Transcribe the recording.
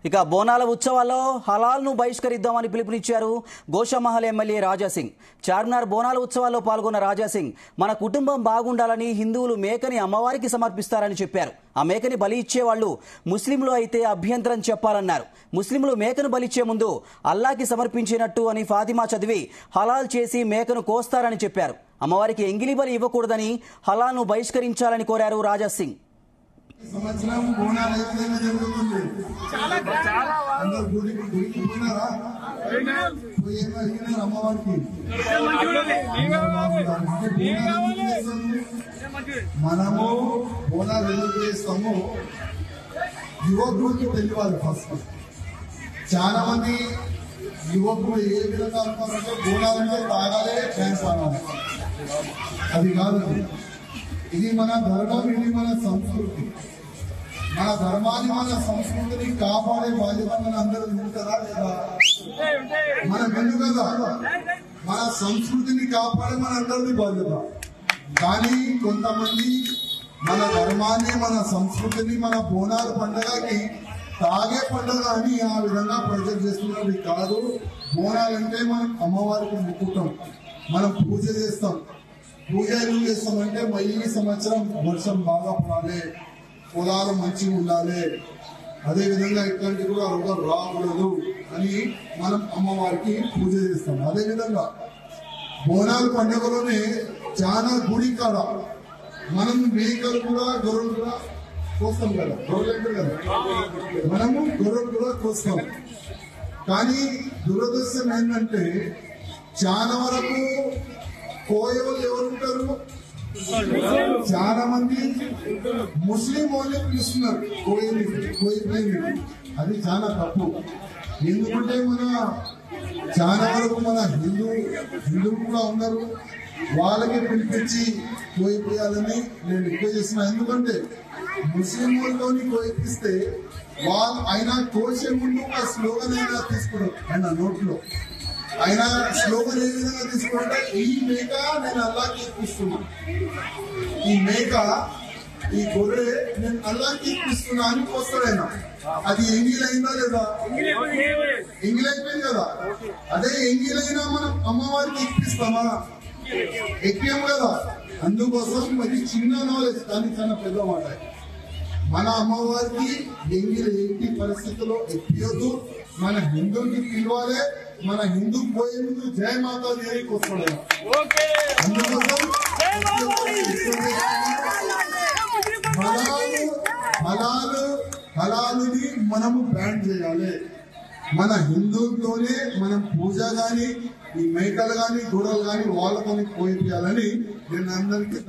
ఇక బోనాల ఉత్సవాల్లో హలాల్ను బహిష్కరిద్దామని పిలుపునిచ్చారు గోషామహల్ ఎమ్మెల్యే రాజాసింగ్. చార్మినార్ బోనాల ఉత్సవాల్లో పాల్గొన్న రాజాసింగ్ మన కుటుంబం బాగుండాలని హిందువులు మేకని అమ్మవారికి సమర్పిస్తారని చెప్పారు. ఆ మేకని బలి ఇచ్చేవాళ్లు ముస్లింలు అయితే అభ్యంతరం చెప్పాలన్నారు. ముస్లింలు మేకను బలిచ్చే ముందు అల్లాకి సమర్పించినట్టు అని ఫాతిమా చదివి హలాల్ చేసి మేకను కోస్తారని చెప్పారు. అమ్మవారికి ఎంగిలి బలి ఇవ్వకూడదని హలాల్ను బహిష్కరించాలని కోరారు రాజాసింగ్. సంవత్సరం బోనాలు ఏ విధంగా జరుగుతుంది? అందరు గుడికి పోయినారా? పోయినారు అమ్మవారికి. మనము బోనాలు ఎందుకు చేస్తాము? యువకులకి తెలియాలి. ఫస్ట్ చాలా మంది యువకులు ఏ విధంగా అనుకున్నారంటే బోనాలంటే తాగాలే, డ్యాన్స్ ఆడాలి. అది కాదు. ఇది మన ధర్మం, ఇది మన సంస్కృతి. మన ధర్మాన్ని, మన సంస్కృతిని కాపాడే బాధ్యత మన అందరూ ఉంటారా లేదా? మనం ఎందుకు కదా మన సంస్కృతిని కాపాడే మన అందరినీ బాధ్యత. కానీ కొంతమంది మన ధర్మాన్ని, మన సంస్కృతిని, మన బోనాల పండుగకి తాగే పండుగ అని ఆ విధంగా ప్రజలు చేస్తున్నది కాదు. బోనాలంటే మనం అమ్మవారికి మొక్కుతాం, మనం పూజ చేస్తాం. పూజ ఎందుకు చేస్తామంటే ఈ సంవత్సరం వర్షం బాగా పడాలి, పొలాలు మంచిగా ఉండాలి, అదేవిధంగా ఇట్లాంటి కూడా రోగాలు రాకూడదు అని మనం అమ్మవారికి పూజ చేస్తాం. అదేవిధంగా బోనాల పండుగలోనే చాలా గుడి కాడ మనం మేకలు కూడా, గొర్రెలు కూడా కోస్తాం కదా. గొర్రెలు కదా, మనము గొర్రెలు కూడా కోస్తాం. కానీ దురదృష్టం ఏంటంటే చాలా వరకు కోయలు ఎవరుంటారు? చాలా మంది ముస్లిం వాళ్ళే పిలుస్తున్నారు కోయిని. అది చాలా తప్పు. ఎందుకంటే మన చాలా వరకు మన హిందువులు కూడా ఉన్నారు, వాళ్ళకి పిలిపించి కోయిపోయాలని నేను రిక్వెస్ట్ చేస్తున్నా. ఎందుకంటే ముస్లిం వాళ్ళతోని కోయిపిస్తే వాళ్ళు ఆయన కోసే ముందు ఒక స్లోగన్ అయినా తీసుకున్నారు. ఆయన నోట్లో ఆయన స్లోగన్ ఏ విధంగా తీసుకుంటే ఈ మేక నేను అల్లాకి ఇప్పిస్తున్నా, ఈ మేక, ఈ గొర్రె నేను అల్లాకి ఇప్పిస్తున్నా అని వస్తాడు ఆయన. అది ఎంగిలైందా లేదా? ఎంగిలైపోయింది కదా. అదే ఎంగిలైనా మనం అమ్మవారికి ఇప్పిస్తామా? ఎక్కాము కదా. అందుకోసం మరి చిన్న నాలెడ్జ్, కానీ చాలా పెద్ద మాట. మన అమ్మవారికి ఎంగిలి ఎట్టి పరిస్థితుల్లో ఎక్కియొద్దు. మన హిందువుకి పిలవాలి. మన హిందూ పోయే ముందు జయ మాతా దేవికి వస్తాడు. అందుకోసం హలాలుని మనము బ్యాన్ చేయాలి. మన హిందువులతోనే మనం పూజ గాని, ఈ మేకలు గాని, గొర్రెలు గాని వాళ్ళతోనే కోయిపోయాలని నేను అందరికీ